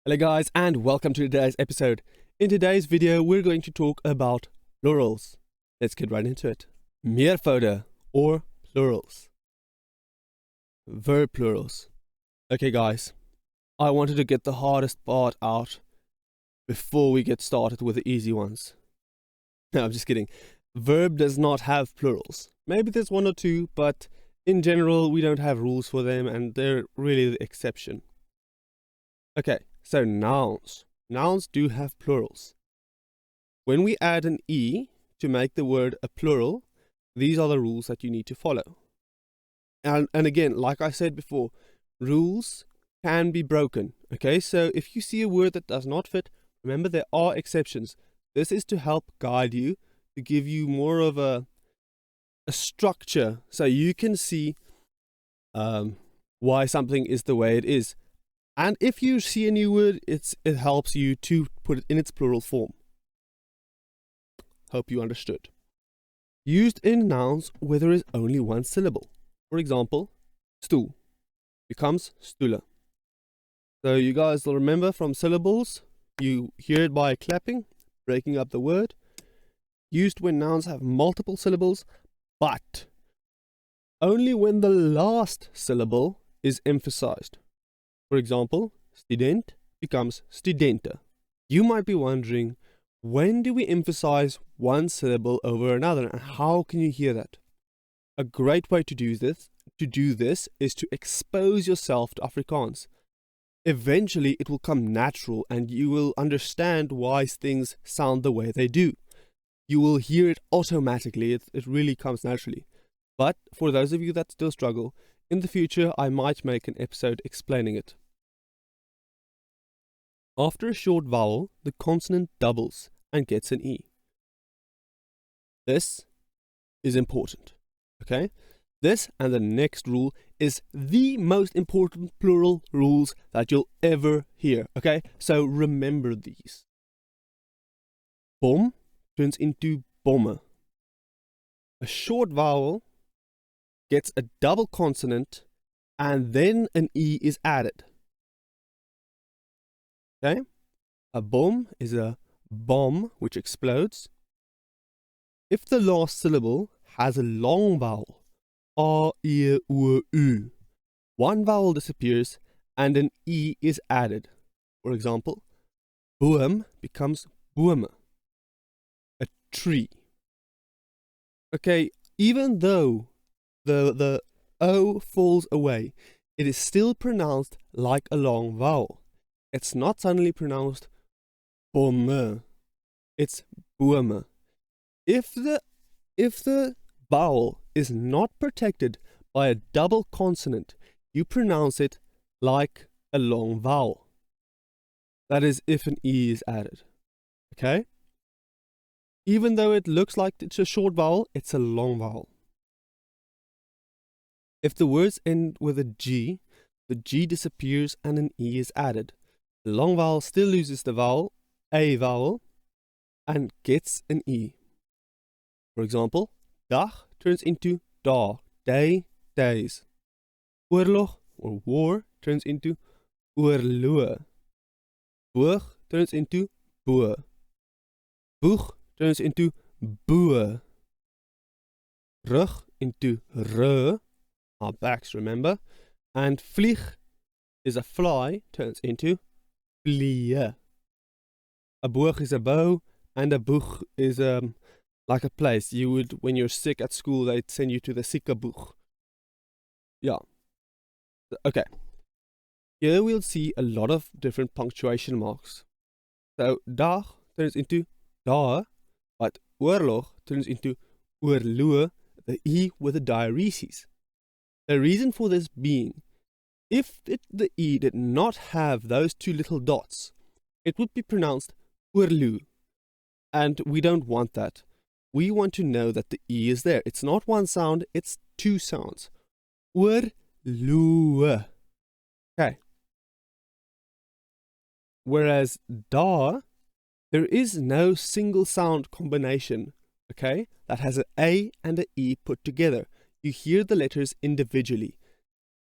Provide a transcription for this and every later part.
Hello guys and welcome to today's episode. In today's video we're going to talk about plurals. Let's get right into it. Meervoud or plurals. Verb plurals. Okay guys, I wanted to get the hardest part out before we get started with the easy ones. No, I'm just kidding. Verb does not have plurals. Maybe there's one or two, but in general we don't have rules for them and they're really the exception. Okay. So nouns. Nouns do have plurals. When we add an E to make the word a plural, these are the rules that you need to follow. And again, like I said before, rules can be broken. Okay, so if you see a word that does not fit, remember there are exceptions. This is to help guide you, to give you more of a structure so you can see why something is the way it is. And if you see a new word, it helps you to put it in its plural form. Hope you understood. Used in nouns where there is only one syllable. For example, stoel becomes stoele. So you guys will remember from syllables, you hear it by clapping, breaking up the word. Used when nouns have multiple syllables, but only when the last syllable is emphasized. For example, student becomes studente. You might be wondering, when do we emphasize one syllable over another and how can you hear that? A great way to do this is to expose yourself to Afrikaans. Eventually it will come natural and you will understand why things sound the way they do. You will hear it automatically, it really comes naturally. But for those of you that still struggle, in the future I might make an episode explaining it. After a short vowel, the consonant doubles and gets an E. This is important, okay? This and the next rule is the most important plural rules that you'll ever hear, okay? So remember these. Bom turns into bomme. A short vowel gets a double consonant and then an E is added. Okay, a bomb is a bomb which explodes. If the last syllable has a long vowel, a, e, o, u, one vowel disappears and an E is added. For example, boom becomes bome, a tree. Okay, even though the O falls away, it is still pronounced like a long vowel. It's not suddenly pronounced bomme. It's bome. If the vowel is not protected by a double consonant, you pronounce it like a long vowel. That is if an E is added. Okay? Even though it looks like it's a short vowel, it's a long vowel. If the words end with a G, the G disappears and an E is added. The long vowel still loses the vowel, a vowel, and gets an E. For example, dag turns into da, day, days. Oorlog or war turns into oorloë. Boog turns into bo. Boeg turns into boe. Rug into ru, our backs, remember? And vlieg is a fly, turns into vliee. A boog is a bow, and a boeg is like a place. You would, when you're sick at school, they'd send you to the ziekenboeg. Yeah. Okay. Here we'll see a lot of different punctuation marks. So dag turns into da, but oorlog turns into oorloë, the E with a diaresis. The reason for this being, if the E did not have those two little dots, it would be pronounced oorloë. And we don't want that. We want to know that the E is there. It's not one sound, it's two sounds. Oorloë. Okay. Whereas da, there is no single sound combination, okay, that has an A and an E put together. You hear the letters individually.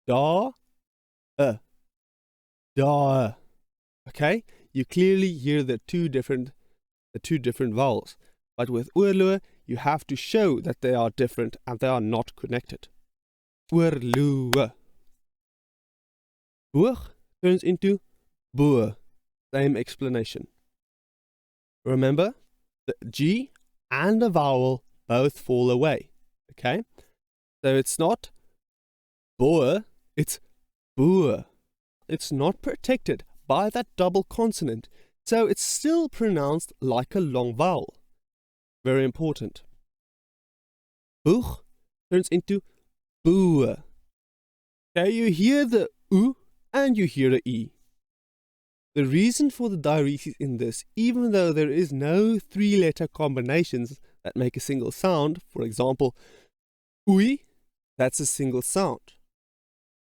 Da, da. Okay, you clearly hear the two different vowels. But with oorloë, you have to show that they are different and they are not connected. Oorloë. Boog turns into bo. Same explanation. Remember, the G and the vowel both fall away. Okay, so it's not boe, it's boe. It's not protected by that double consonant, so it's still pronounced like a long vowel. Very important. Boeg turns into boe. Okay, you hear the U and you hear the E. The reason for the diaresis in this, even though there is no three-letter combinations that make a single sound, for example, oei, that's a single sound.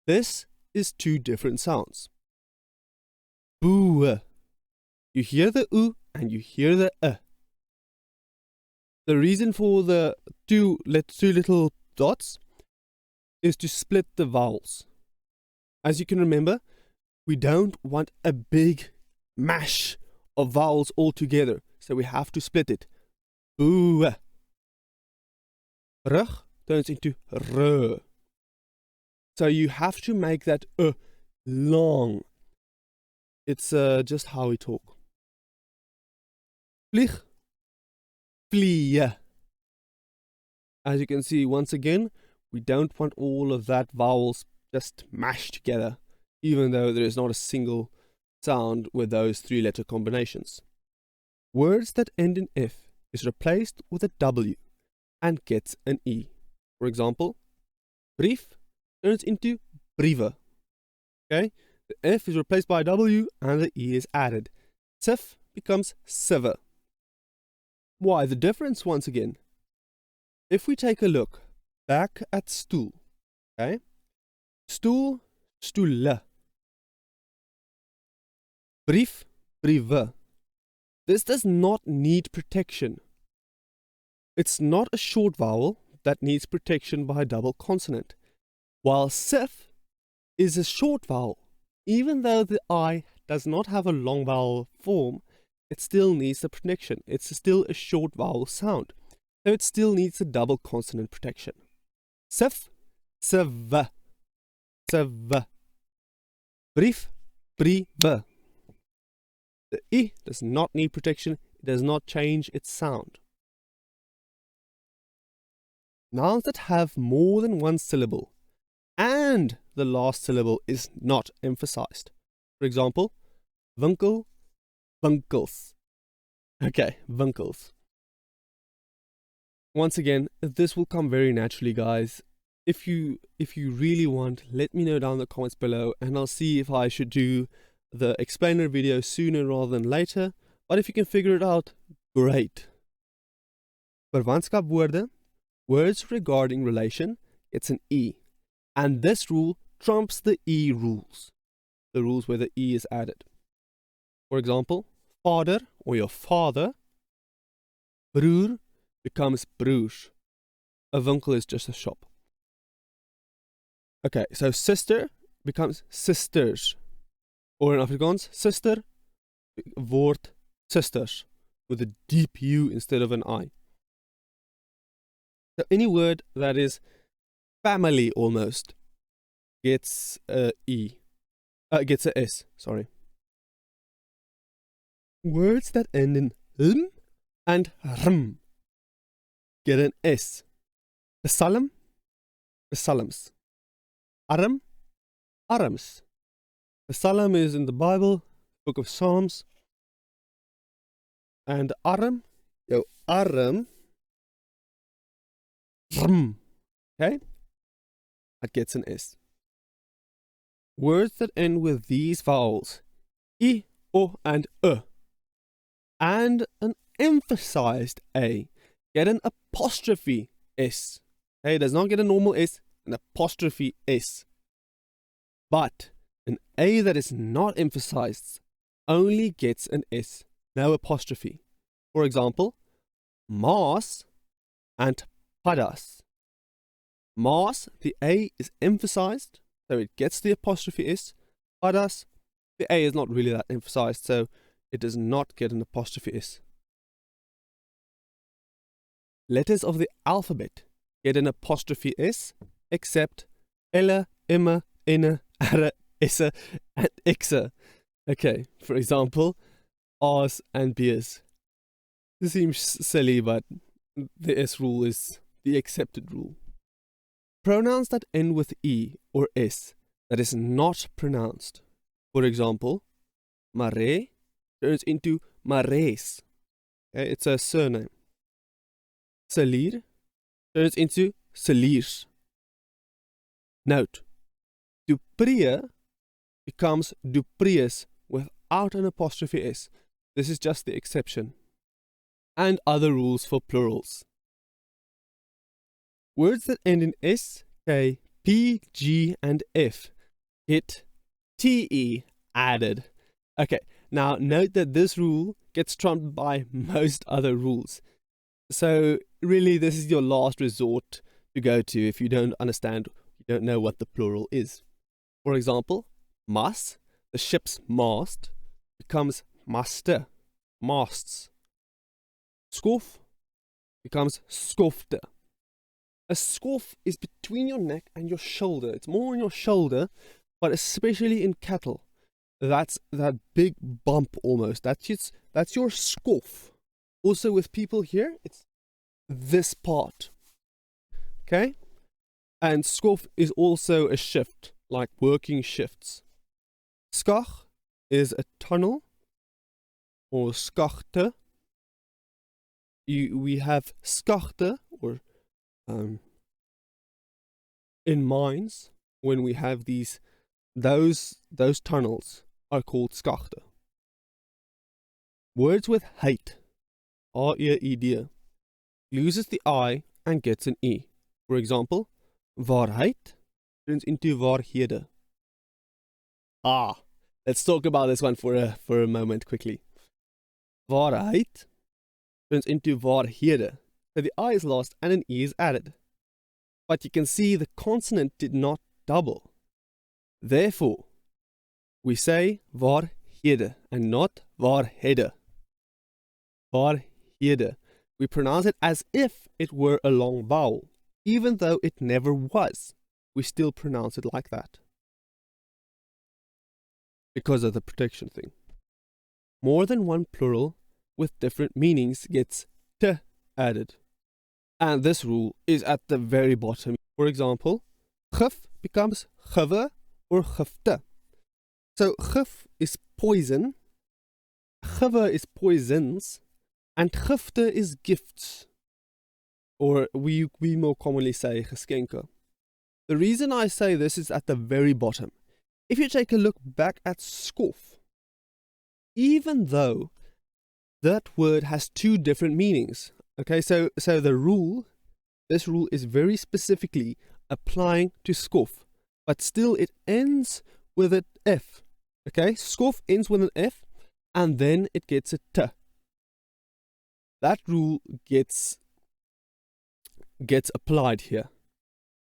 This is two different sounds. Boe. You hear the U and you hear the E. The reason for the two little dots is to split the vowels. As you can remember, we don't want a big mash of vowels all together, so we have to split it. Boe. Rug turns into r. So you have to make that long. It's just how we talk. Vlieg, vlieg. As you can see, once again, we don't want all of that vowels just mashed together, even though there is not a single sound with those three-letter combinations. Words that end in F is replaced with a W and gets an E. For example, brief turns into briewe. Okay, the F is replaced by a W and the E is added. Sif becomes sieve. Why the difference once again? If we take a look back at stoel, okay, stoel, stoele. Brief, briewe. This does not need protection. It's not a short vowel that needs protection by a double consonant, while sif is a short vowel. Even though the I does not have a long vowel form, it still needs the protection. It's still a short vowel sound, so it still needs a double consonant protection. Sif, sieve, sieve. Brief, briewe. The I does not need protection, it does not change its sound. Nouns that have more than one syllable and the last syllable is not emphasized. For example, winkel, winkels. Okay, winkels. Once again, this will come very naturally, guys. If you really want, let me know down in the comments below and I'll see if I should do the explainer video sooner rather than later. But if you can figure it out, great. Verwantskapwoorde, words regarding relation, it's an E. And this rule trumps the E rules, the rules where the E is added. For example, vader or your father, broer becomes broers. A winkel is just a shop. Okay, so sister becomes sisters. Or in Afrikaans, sister word sisters with a deep U instead of an I. So any word that is family almost gets a E. Gets a S, sorry. Words that end in lm and rm get an S. Psalm, psalms. Arm, arms. The psalm is in the Bible, book of Psalms. And arm, yo, arm, rm. Okay? That gets an S. Words that end with these vowels, I, O, and and an emphasized A, get an apostrophe S. Okay, it does not get a normal S, an apostrophe S. But an A that is not emphasized only gets an S, no apostrophe. For example, maas and paddas. Maas, the A is emphasized, so it gets the apostrophe S. Paddas, The A is not really that emphasized, so it does not get an apostrophe S. Letters of the alphabet get an apostrophe S, except L, M, N, R, S, and X. Okay, for example, R's and B's. This seems silly, but the S rule is the accepted rule. Pronouns that end with E or S that is not pronounced. For example, Mare turns into Mares. Okay, it's a surname. Salier turns into Saliers. Note, Dupree becomes Duprees without an apostrophe S. This is just the exception. And other rules for plurals. Words that end in S, K, P, G, and F get TE added. Okay, now note that this rule gets trumped by most other rules. So really this is your last resort to go to if you don't understand, you don't know what the plural is. For example, mas, the ship's mast, becomes maste, masts. Skof becomes skofte. A skof is between your neck and your shoulder. It's more on your shoulder, but especially in cattle. That's that big bump almost. That's your skof. Also with people here, it's this part. Okay? And skof is also a shift, like working shifts. Skach is a tunnel, or skachte. We have skachte, or in mines, when we have those tunnels are called skachte. Words with hate, R-E-E-D, loses the I and gets an E. For example, waarheid turns into waarhede. Let's talk about this one for a moment quickly. Waarheid turns into waarhede. So the I is lost and an E is added. But you can see the consonant did not double. Therefore, we say waarhede and not waarhede. Waarhede. We pronounce it as if it were a long vowel. Even though it never was, we still pronounce it like that. Because of the protection thing. More than one plural with different meanings gets te added. And this rule is at the very bottom. For example, gif becomes give or gifte. So gif is poison, give is poisons, and gifte is gifts. Or we more commonly say geskenke. The reason I say this is at the very bottom. If you take a look back at skof, even though that word has two different meanings, okay, so this rule is very specifically applying to skof, but still it ends with an F, okay, skof ends with an F, and then it gets a T. That rule gets applied here.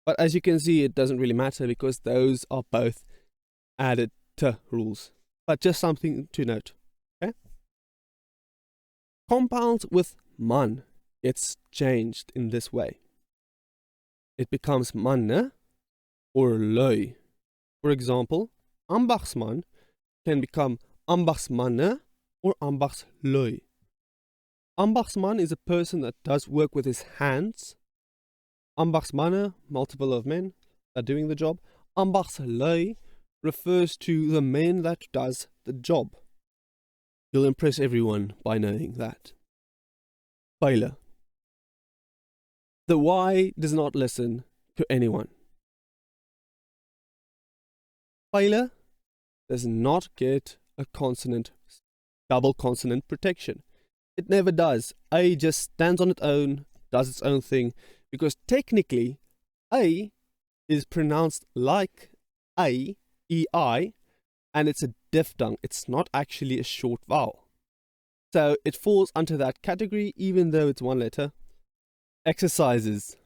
But as you can see, it doesn't really matter because those are both added to rules. But just something to note. Okay? Compounds with man gets changed in this way. It becomes manne or lui. For example, ambachtsman can become ambachtsmanne or ambachtslui. Ambachtsman is a person that does work with his hands. Ambachtsmanne, multiple of men are doing the job. Ambachtslui refers to the men that does the job. You'll impress everyone by knowing that. Byle. The Y does not listen to anyone. Byle does not get a consonant, double consonant protection. It never does. A just stands on its own, does its own thing, because technically A is pronounced like A, E-I, and it's a diphthong. It's not actually a short vowel. So it falls under that category even though it's one letter. Exercises.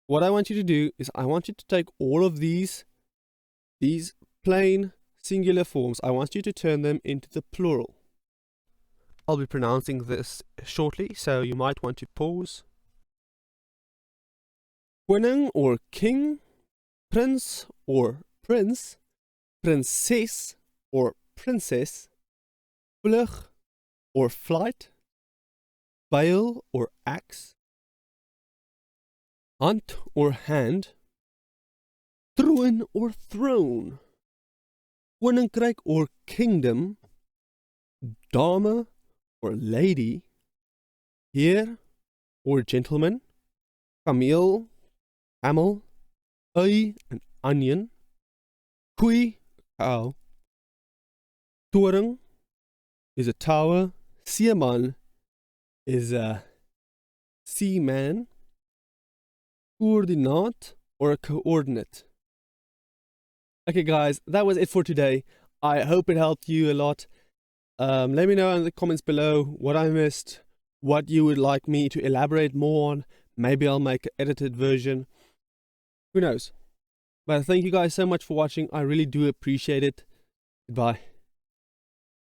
What I want you to do is I want you to take all of these plain singular forms, I want you to turn them into the plural. I'll be pronouncing this shortly, so you might want to pause. Koning or king, prince or prince, prinsesse or princess, vlug or flight, Byle or axe, Hande or hand, Trone or throne, Koningkryke or kingdom, dame or lady, heer or gentleman, kamele, camel, ui an onion, koeie, cow, Torings is a tower, Seemanne is a seaman, Koördinate or a coordinate. Okay guys, that was it for today. I hope it helped you a lot. Let me know in the comments below what I missed, what you would like me to elaborate more on. Maybe I'll make an edited version. Who knows? But thank you guys so much for watching. I really do appreciate it. Goodbye.